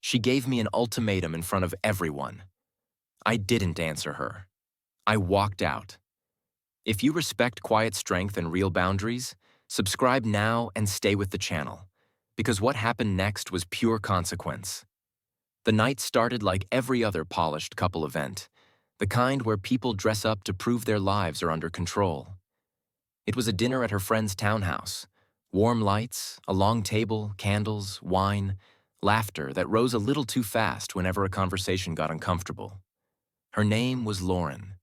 She gave me an ultimatum in front of everyone. I didn't answer her. I walked out. If you respect quiet strength and real boundaries, subscribe now and stay with the channel, because what happened next was pure consequence. The night started like every other polished couple event, the kind where people dress up to prove their lives are under control. It was a dinner at her friend's townhouse. Warm lights, a long table, candles, wine, laughter that rose a little too fast whenever a conversation got uncomfortable. Her name was Lauren.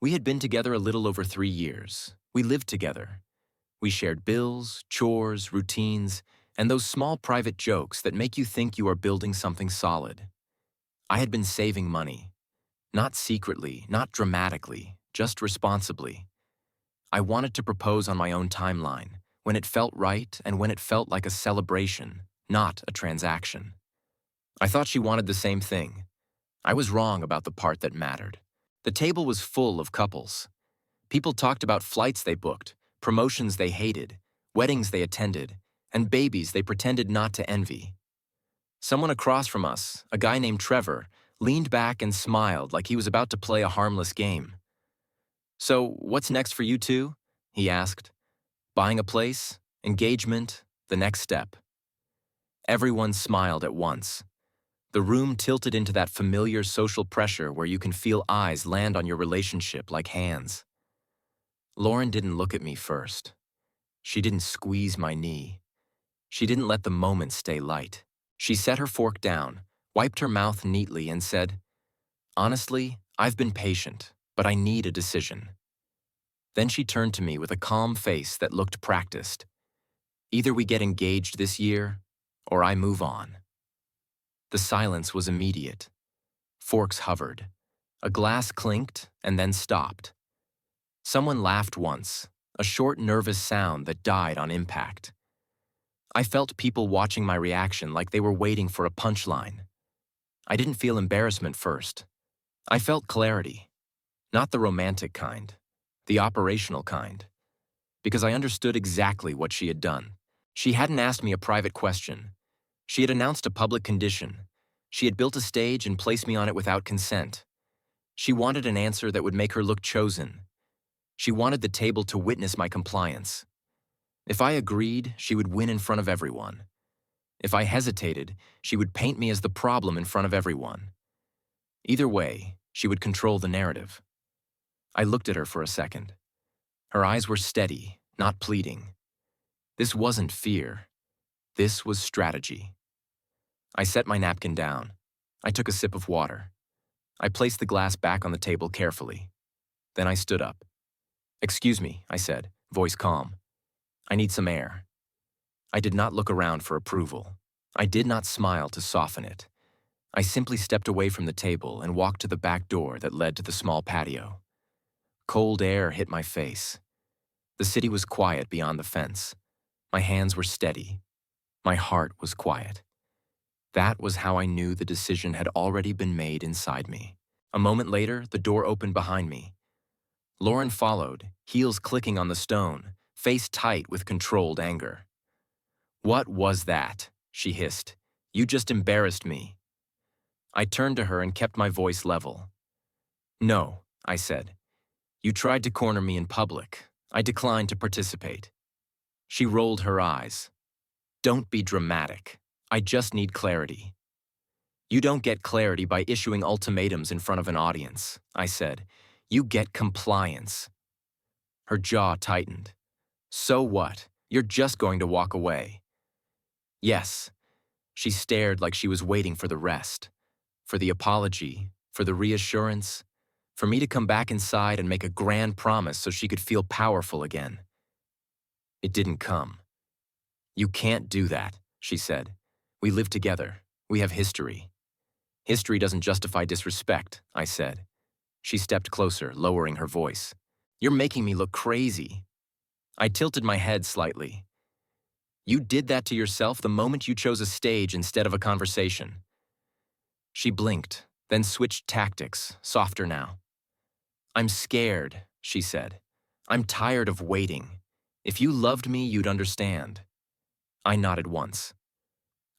We had been together a little over 3 years. We lived together. We shared bills, chores, routines, and those small private jokes that make you think you are building something solid. I had been saving money. Not secretly, not dramatically, just responsibly. I wanted to propose on my own timeline, when it felt right and when it felt like a celebration, not a transaction. I thought she wanted the same thing. I was wrong about the part that mattered. The table was full of couples. People talked about flights they booked, promotions they hated, weddings they attended, and babies they pretended not to envy. Someone across from us, a guy named Trevor, leaned back and smiled like he was about to play a harmless game. "So, what's next for you two?" he asked. "Buying a place? Engagement? The next step?" Everyone smiled at once. The room tilted into that familiar social pressure where you can feel eyes land on your relationship like hands. Lauren didn't look at me first. She didn't squeeze my knee. She didn't let the moment stay light. She set her fork down, wiped her mouth neatly, and said, "Honestly, I've been patient, but I need a decision." Then she turned to me with a calm face that looked practiced. "Either we get engaged this year, or I move on." The silence was immediate. Forks hovered. A glass clinked and then stopped. Someone laughed once, a short, nervous sound that died on impact. I felt people watching my reaction like they were waiting for a punchline. I didn't feel embarrassment first. I felt clarity. Not the romantic kind, the operational kind. Because I understood exactly what she had done. She hadn't asked me a private question. She had announced a public condition. She had built a stage and placed me on it without consent. She wanted an answer that would make her look chosen. She wanted the table to witness my compliance. If I agreed, she would win in front of everyone. If I hesitated, she would paint me as the problem in front of everyone. Either way, she would control the narrative. I looked at her for a second. Her eyes were steady, not pleading. This wasn't fear. This was strategy. I set my napkin down. I took a sip of water. I placed the glass back on the table carefully. Then I stood up. "Excuse me," I said, voice calm. "I need some air." I did not look around for approval. I did not smile to soften it. I simply stepped away from the table and walked to the back door that led to the small patio. Cold air hit my face. The city was quiet beyond the fence. My hands were steady. My heart was quiet. That was how I knew the decision had already been made inside me. A moment later, the door opened behind me. Lauren followed, heels clicking on the stone, face tight with controlled anger. "What was that?" she hissed. "You just embarrassed me." I turned to her and kept my voice level. "No," I said. "You tried to corner me in public. I declined to participate." She rolled her eyes. "Don't be dramatic. I just need clarity." "You don't get clarity by issuing ultimatums in front of an audience," I said. "You get compliance." Her jaw tightened. "So what? You're just going to walk away." "Yes." She stared like she was waiting for the rest. For the apology, for the reassurance, for me to come back inside and make a grand promise so she could feel powerful again. It didn't come. "You can't do that," she said. "We live together. We have history." "History doesn't justify disrespect," I said. She stepped closer, lowering her voice. "You're making me look crazy." I tilted my head slightly. "You did that to yourself the moment you chose a stage instead of a conversation." She blinked, then switched tactics, softer now. "I'm scared," she said. "I'm tired of waiting. If you loved me, you'd understand." I nodded once.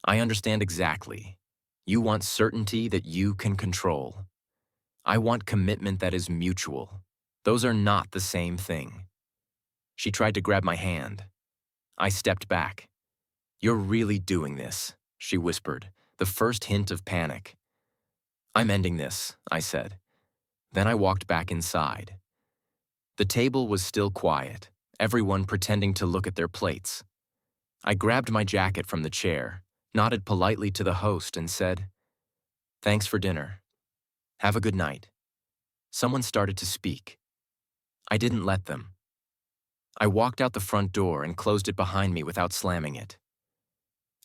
"I understand exactly. You want certainty that you can control. I want commitment that is mutual. Those are not the same thing. She tried to grab my hand. I stepped back. You're really doing this, she whispered, the first hint of panic. I'm ending this, I said. Then I walked back inside. The table was still quiet, everyone pretending to look at their plates. I grabbed my jacket from the chair, nodded politely to the host, and said, "Thanks for dinner. Have a good night." Someone started to speak. I didn't let them. I walked out the front door and closed it behind me without slamming it.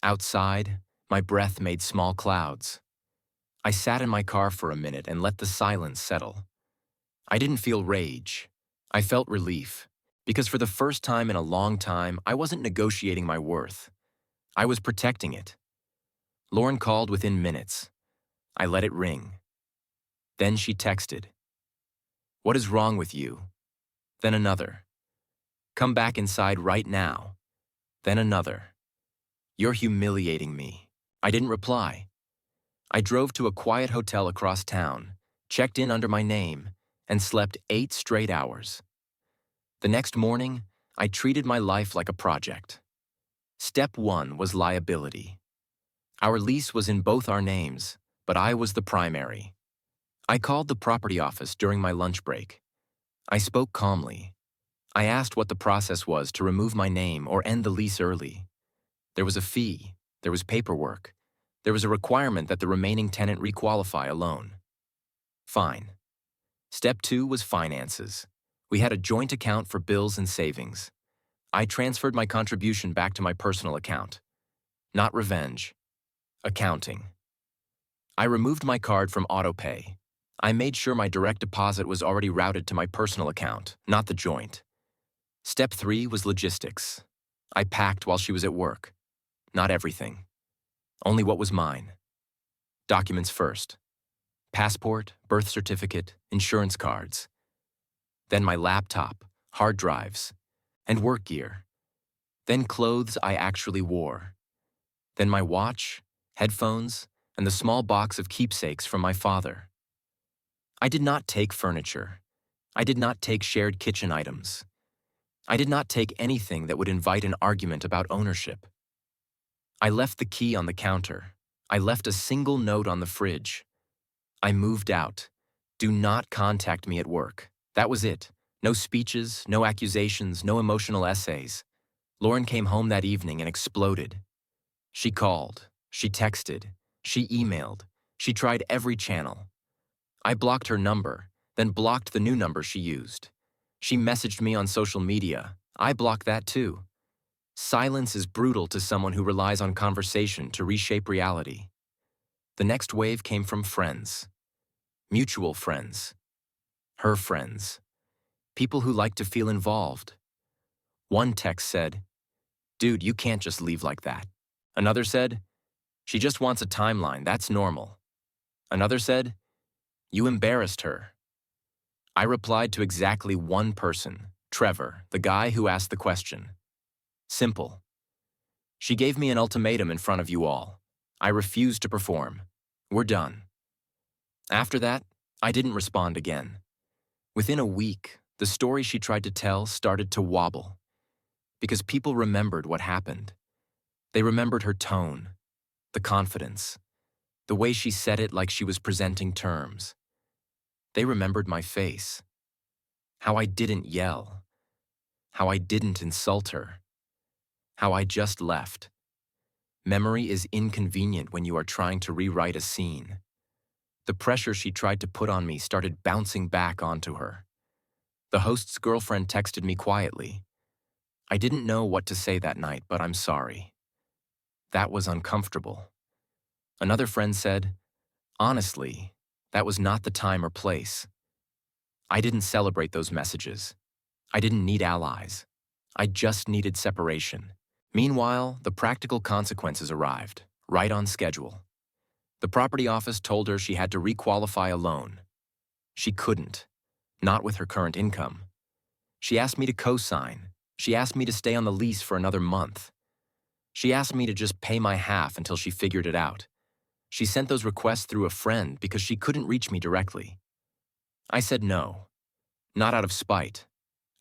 Outside, my breath made small clouds. I sat in my car for a minute and let the silence settle. I didn't feel rage. I felt relief, because for the first time in a long time, I wasn't negotiating my worth. I was protecting it. Lauren called within minutes. I let it ring. Then she texted, "What is wrong with you?" Then another, "Come back inside right now." Then another, "You're humiliating me." I didn't reply. I drove to a quiet hotel across town, checked in under my name, and slept 8 straight hours. The next morning, I treated my life like a project. Step 1 was liability. Our lease was in both our names, but I was the primary. I called the property office during my lunch break. I spoke calmly. I asked what the process was to remove my name or end the lease early. There was a fee, there was paperwork, there was a requirement that the remaining tenant requalify a loan. Fine. Step 2 was finances. We had a joint account for bills and savings. I transferred my contribution back to my personal account. Not revenge. Accounting. I removed my card from autopay. I made sure my direct deposit was already routed to my personal account, not the joint. Step 3 was logistics. I packed while she was at work. Not everything. Only what was mine. Documents first. Passport, birth certificate, insurance cards. Then my laptop, hard drives, and work gear. Then clothes I actually wore. Then my watch, headphones, and the small box of keepsakes from my father. I did not take furniture. I did not take shared kitchen items. I did not take anything that would invite an argument about ownership. I left the key on the counter. I left a single note on the fridge. I moved out. Do not contact me at work. That was it. No speeches, no accusations, no emotional essays. Lauren came home that evening and exploded. She called, she texted, she emailed, she tried every channel. I blocked her number, then blocked the new number she used. She messaged me on social media. I blocked that too. Silence is brutal to someone who relies on conversation to reshape reality. The next wave came from friends. Mutual friends. Her friends. People who like to feel involved. One text said, "Dude, you can't just leave like that." Another said, "She just wants a timeline, that's normal." Another said, "You embarrassed her." I replied to exactly one person, Trevor, the guy who asked the question. Simple. She gave me an ultimatum in front of you all. I refused to perform. We're done. After that, I didn't respond again. Within a week, the story she tried to tell started to wobble. Because people remembered what happened. They remembered her tone, the confidence, the way she said it like she was presenting terms. They remembered my face, how I didn't yell, how I didn't insult her, how I just left. Memory is inconvenient when you are trying to rewrite a scene. The pressure she tried to put on me started bouncing back onto her. The host's girlfriend texted me quietly. I didn't know what to say that night, but I'm sorry. That was uncomfortable. Another friend said, "Honestly, that was not the time or place." I didn't celebrate those messages. I didn't need allies. I just needed separation. Meanwhile, the practical consequences arrived, right on schedule. The property office told her she had to requalify a loan. She couldn't, not with her current income. She asked me to co-sign. She asked me to stay on the lease for another month. She asked me to just pay my half until she figured it out. She sent those requests through a friend because she couldn't reach me directly. I said no, not out of spite,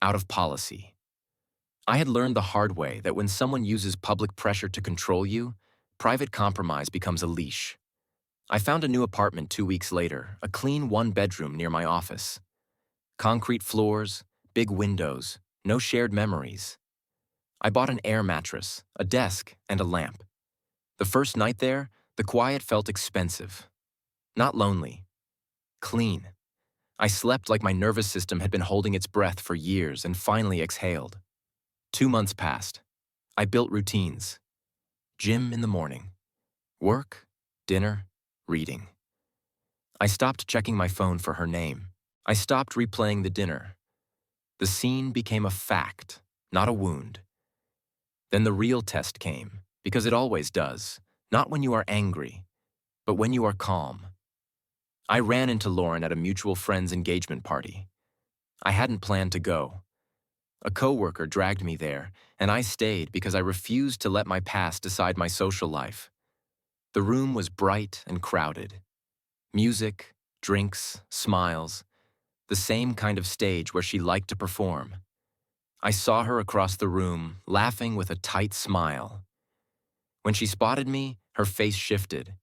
out of policy. I had learned the hard way that when someone uses public pressure to control you, private compromise becomes a leash. I found a new apartment 2 weeks later, a clean one-bedroom near my office. Concrete floors, big windows, no shared memories. I bought an air mattress, a desk, and a lamp. The first night there, the quiet felt expensive. Not lonely. Clean. I slept like my nervous system had been holding its breath for years and finally exhaled. 2 months passed. I built routines. Gym in the morning. Work, dinner, reading. I stopped checking my phone for her name. I stopped replaying the dinner. The scene became a fact, not a wound. Then the real test came, because it always does, not when you are angry, but when you are calm. I ran into Lauren at a mutual friend's engagement party. I hadn't planned to go. A coworker dragged me there, and I stayed because I refused to let my past decide my social life. The room was bright and crowded. Music, drinks, smiles, the same kind of stage where she liked to perform. I saw her across the room, laughing with a tight smile. When she spotted me, her face shifted.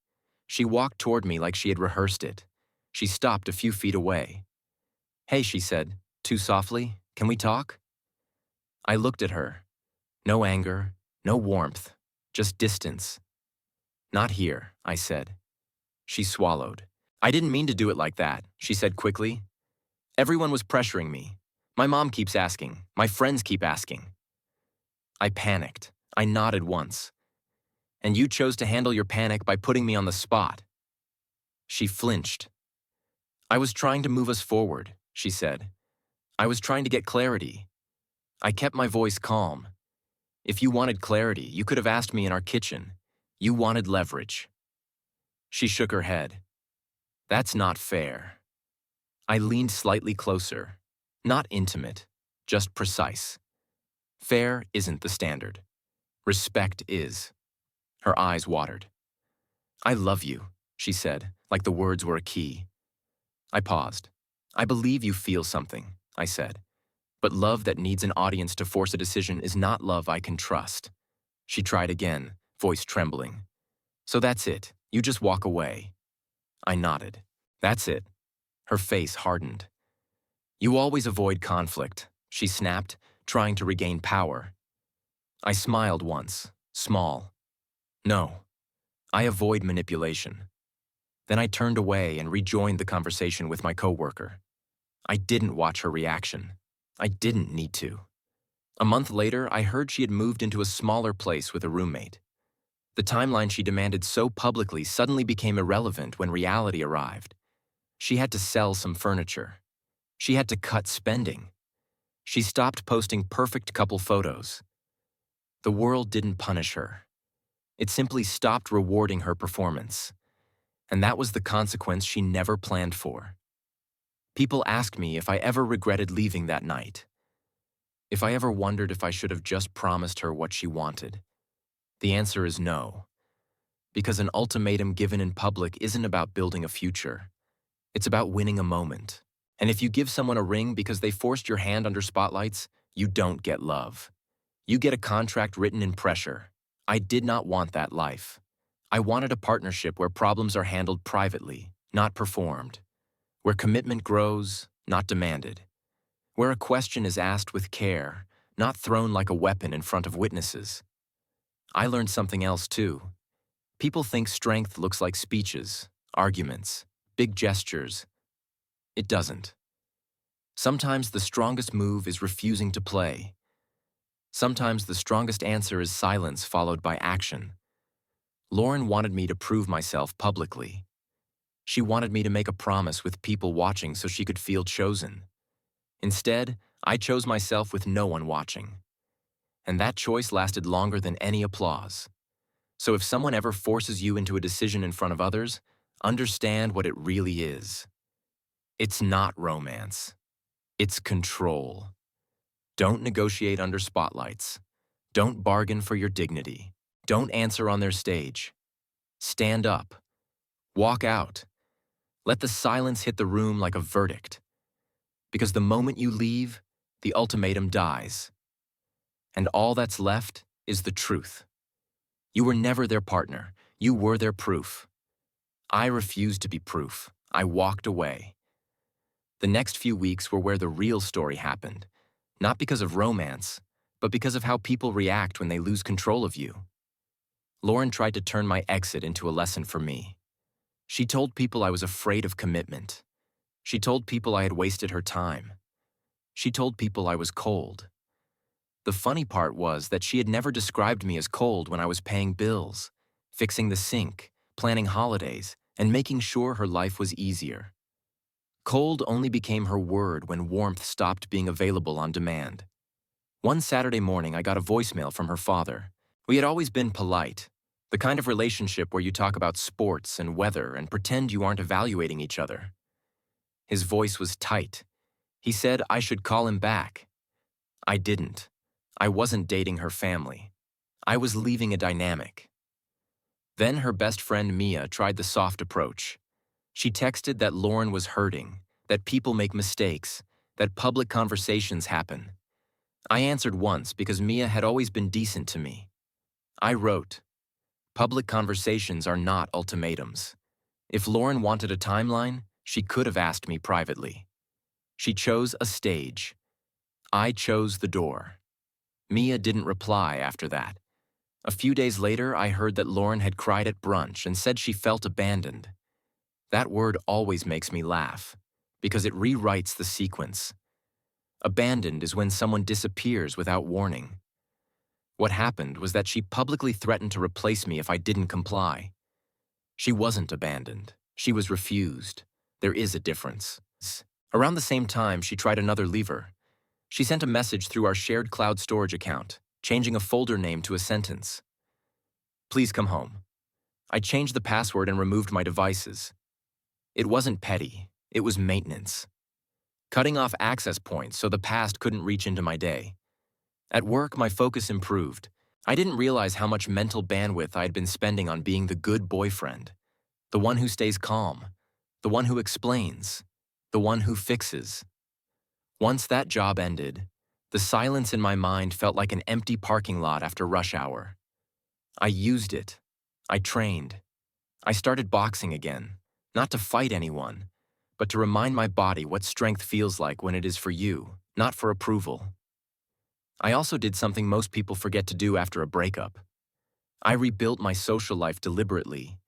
She walked toward me like she had rehearsed it. She stopped a few feet away. "Hey," she said, too softly, "can we talk?" I looked at her. No anger, no warmth, just distance. "Not here," I said. She swallowed. "I didn't mean to do it like that," she said quickly. "Everyone was pressuring me. My mom keeps asking. My friends keep asking." I panicked. I nodded once. "And you chose to handle your panic by putting me on the spot." She flinched. "I was trying to move us forward," she said. "I was trying to get clarity." I kept my voice calm. "If you wanted clarity, you could have asked me in our kitchen. You wanted leverage." She shook her head. "That's not fair." I leaned slightly closer. Not intimate, just precise. Fair isn't the standard. Respect is. Her eyes watered. "I love you," she said, like the words were a key. I paused. "I believe you feel something," I said. "But love that needs an audience to force a decision is not love I can trust." She tried again, voice trembling. "So that's it. You just walk away." I nodded. "That's it." Her face hardened. "You always avoid conflict," she snapped, trying to regain power. I smiled once, small. "No, I avoid manipulation." Then I turned away and rejoined the conversation with my coworker. I didn't watch her reaction. I didn't need to. A month later, I heard she had moved into a smaller place with a roommate. The timeline she demanded so publicly suddenly became irrelevant when reality arrived. She had to sell some furniture. She had to cut spending. She stopped posting perfect couple photos. The world didn't punish her. It simply stopped rewarding her performance. And that was the consequence she never planned for. People ask me if I ever regretted leaving that night. If I ever wondered if I should have just promised her what she wanted. The answer is no. Because an ultimatum given in public isn't about building a future. It's about winning a moment. And if you give someone a ring because they forced your hand under spotlights, you don't get love. You get a contract written in pressure. I did not want that life. I wanted a partnership where problems are handled privately, not performed. Where commitment grows, not demanded. Where a question is asked with care, not thrown like a weapon in front of witnesses. I learned something else too. People think strength looks like speeches, arguments, big gestures. It doesn't. Sometimes the strongest move is refusing to play. Sometimes the strongest answer is silence followed by action. Lauren wanted me to prove myself publicly. She wanted me to make a promise with people watching so she could feel chosen. Instead, I chose myself with no one watching. And that choice lasted longer than any applause. So if someone ever forces you into a decision in front of others, understand what it really is. It's not romance. It's control. Don't negotiate under spotlights. Don't bargain for your dignity. Don't answer on their stage. Stand up. Walk out. Let the silence hit the room like a verdict. Because the moment you leave, the ultimatum dies. And all that's left is the truth. You were never their partner. You were their proof. I refused to be proof. I walked away. The next few weeks were where the real story happened. Not because of romance, but because of how people react when they lose control of you. Lauren tried to turn my exit into a lesson for me. She told people I was afraid of commitment. She told people I had wasted her time. She told people I was cold. The funny part was that she had never described me as cold when I was paying bills, fixing the sink, planning holidays, and making sure her life was easier. Cold only became her word when warmth stopped being available on demand. One Saturday morning, I got a voicemail from her father. We had always been polite, the kind of relationship where you talk about sports and weather and pretend you aren't evaluating each other. His voice was tight. He said I should call him back. I didn't. I wasn't dating her family. I was leaving a dynamic. Then her best friend Mia tried the soft approach. She texted that Lauren was hurting, that people make mistakes, that public conversations happen. I answered once because Mia had always been decent to me. I wrote, "Public conversations are not ultimatums. If Lauren wanted a timeline, she could have asked me privately. She chose a stage. I chose the door." Mia didn't reply after that. A few days later, I heard that Lauren had cried at brunch and said she felt abandoned. That word always makes me laugh, because it rewrites the sequence. Abandoned is when someone disappears without warning. What happened was that she publicly threatened to replace me if I didn't comply. She wasn't abandoned. She was refused. There is a difference. Around the same time, she tried another lever. She sent a message through our shared cloud storage account, changing a folder name to a sentence. "Please come home." I changed the password and removed my devices. It wasn't petty. It was maintenance. Cutting off access points so the past couldn't reach into my day. At work, my focus improved. I didn't realize how much mental bandwidth I had been spending on being the good boyfriend, the one who stays calm, the one who explains, the one who fixes. Once that job ended, the silence in my mind felt like an empty parking lot after rush hour. I used it. I trained. I started boxing again, not to fight anyone, but to remind my body what strength feels like when it is for you, not for approval. I also did something most people forget to do after a breakup. I rebuilt my social life deliberately.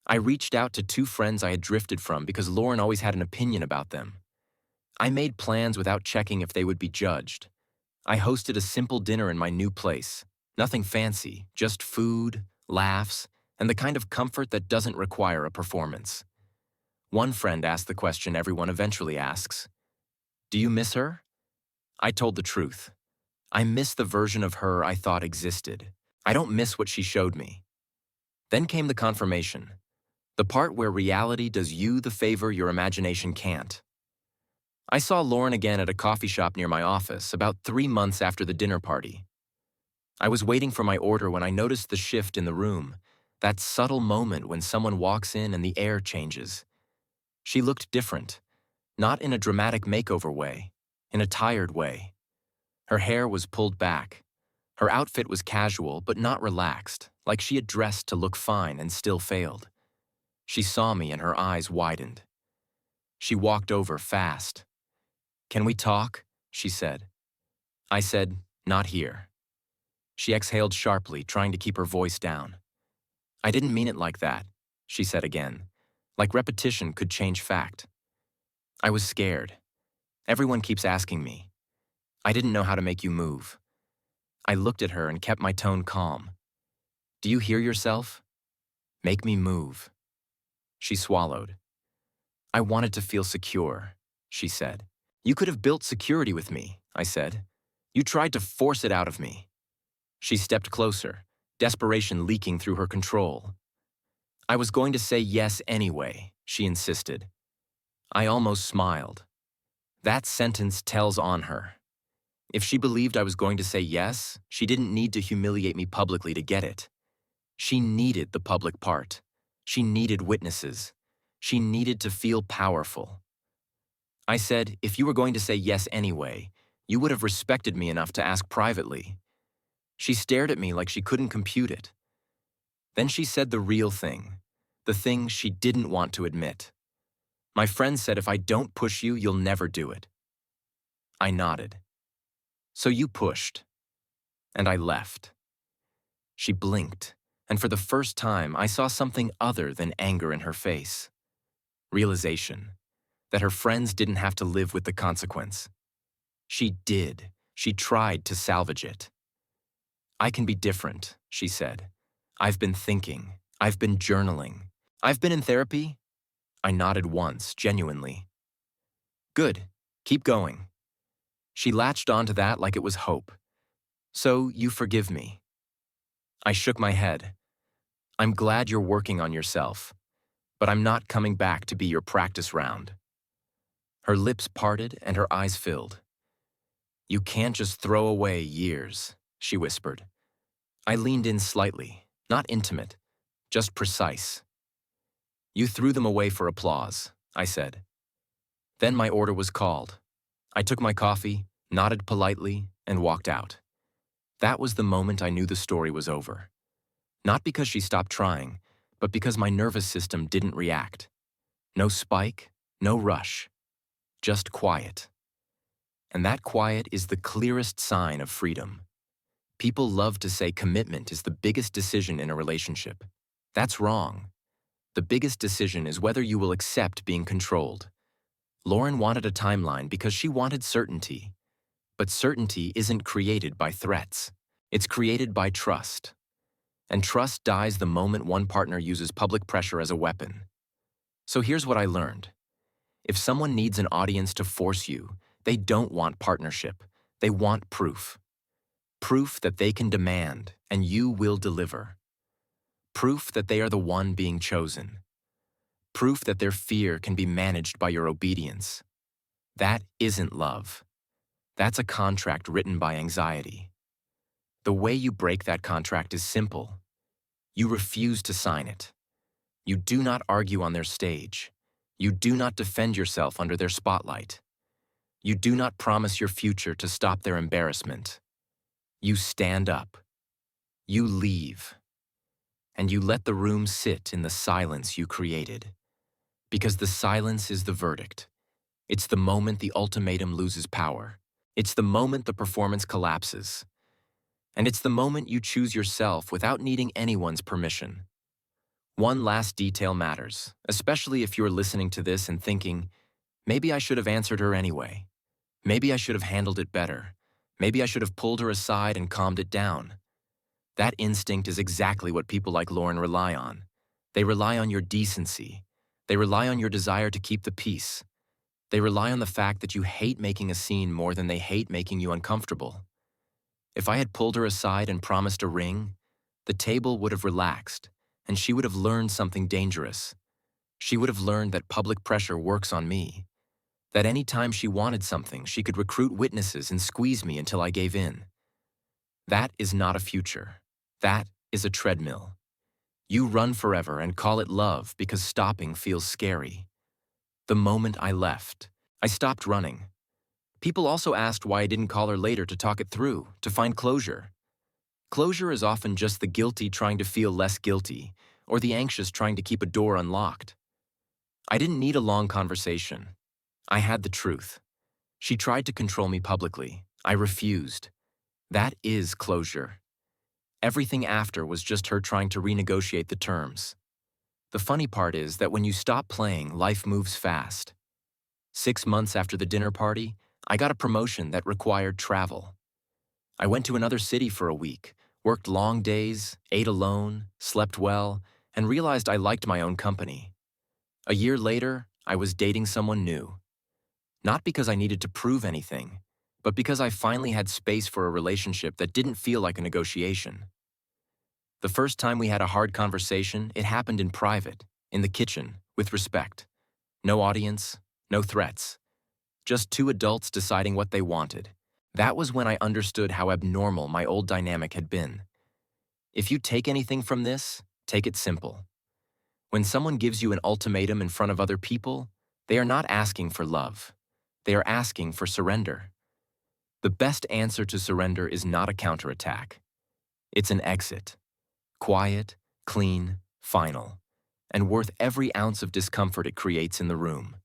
I reached out to 2 friends I had drifted from because Lauren always had an opinion about them. I made plans without checking if they would be judged. I hosted a simple dinner in my new place. Nothing fancy, just food, laughs, and the kind of comfort that doesn't require a performance. One friend asked the question everyone eventually asks, "Do you miss her?" I told the truth. I miss the version of her I thought existed. I don't miss what she showed me. Then came the confirmation, the part where reality does you the favor your imagination can't. I saw Lauren again at a coffee shop near my office about 3 months after the dinner party. I was waiting for my order when I noticed the shift in the room, that subtle moment when someone walks in and the air changes. She looked different, not in a dramatic makeover way, in a tired way. Her hair was pulled back. Her outfit was casual but not relaxed, like she had dressed to look fine and still failed. She saw me and her eyes widened. She walked over fast. "Can we talk?" she said. I said, "Not here." She exhaled sharply, trying to keep her voice down. "I didn't mean it like that," she said again, like repetition could change fact. I was scared. Everyone keeps asking me. I didn't know how to make you move. I looked at her and kept my tone calm. "Do you hear yourself? Make me move." She swallowed. "I wanted to feel secure," she said. "You could have built security with me," I said. "You tried to force it out of me." She stepped closer, desperation leaking through her control. "I was going to say yes anyway," she insisted. I almost smiled. That sentence tells on her. If she believed I was going to say yes, she didn't need to humiliate me publicly to get it. She needed the public part. She needed witnesses. She needed to feel powerful. I said, if you were going to say yes anyway, you would have respected me enough to ask privately. She stared at me like she couldn't compute it. Then she said the real thing, the thing she didn't want to admit. My friend said if I don't push you, you'll never do it. I nodded. So you pushed. And I left. She blinked, and for the first time I saw something other than anger in her face. Realization that her friends didn't have to live with the consequence. She did. She tried to salvage it. I can be different, she said. I've been thinking. I've been journaling. I've been in therapy. I nodded once, genuinely. Good. Keep going. She latched onto that like it was hope. So you forgive me. I shook my head. I'm glad you're working on yourself, but I'm not coming back to be your practice round. Her lips parted and her eyes filled. You can't just throw away years, she whispered. I leaned in slightly, not intimate, just precise. You threw them away for applause, I said. Then my order was called. I took my coffee, nodded politely, and walked out. That was the moment I knew the story was over. Not because she stopped trying, but because my nervous system didn't react. No spike, no rush, just quiet. And that quiet is the clearest sign of freedom. People love to say commitment is the biggest decision in a relationship. That's wrong. The biggest decision is whether you will accept being controlled. Lauren wanted a timeline because she wanted certainty. But certainty isn't created by threats. It's created by trust. And trust dies the moment one partner uses public pressure as a weapon. So here's what I learned. If someone needs an audience to force you, they don't want partnership. They want proof. Proof that they can demand, and you will deliver. Proof that they are the one being chosen. Proof that their fear can be managed by your obedience. That isn't love. That's a contract written by anxiety. The way you break that contract is simple. You refuse to sign it. You do not argue on their stage. You do not defend yourself under their spotlight. You do not promise your future to stop their embarrassment. You stand up. You leave. And you let the room sit in the silence you created. Because the silence is the verdict. It's the moment the ultimatum loses power. It's the moment the performance collapses. And it's the moment you choose yourself without needing anyone's permission. One last detail matters, especially if you're listening to this and thinking, maybe I should have answered her anyway. Maybe I should have handled it better. Maybe I should have pulled her aside and calmed it down. That instinct is exactly what people like Lauren rely on. They rely on your decency. They rely on your desire to keep the peace. They rely on the fact that you hate making a scene more than they hate making you uncomfortable. If I had pulled her aside and promised a ring, the table would have relaxed, and she would have learned something dangerous. She would have learned that public pressure works on me. That any time she wanted something, she could recruit witnesses and squeeze me until I gave in. That is not a future. That is a treadmill. You run forever and call it love because stopping feels scary. The moment I left, I stopped running. People also asked why I didn't call her later to talk it through, to find closure. Closure is often just the guilty trying to feel less guilty, or the anxious trying to keep a door unlocked. I didn't need a long conversation. I had the truth. She tried to control me publicly. I refused. That is closure. Everything after was just her trying to renegotiate the terms. The funny part is that when you stop playing, life moves fast. 6 months after the dinner party, I got a promotion that required travel. I went to another city for a week, worked long days, ate alone, slept well, and realized I liked my own company. A year later, I was dating someone new. Not because I needed to prove anything, but because I finally had space for a relationship that didn't feel like a negotiation. The first time we had a hard conversation, it happened in private, in the kitchen, with respect. No audience, no threats. Just two adults deciding what they wanted. That was when I understood how abnormal my old dynamic had been. If you take anything from this, take it simple. When someone gives you an ultimatum in front of other people, they are not asking for love. They are asking for surrender. The best answer to surrender is not a counterattack. It's an exit. Quiet, clean, final, and worth every ounce of discomfort it creates in the room.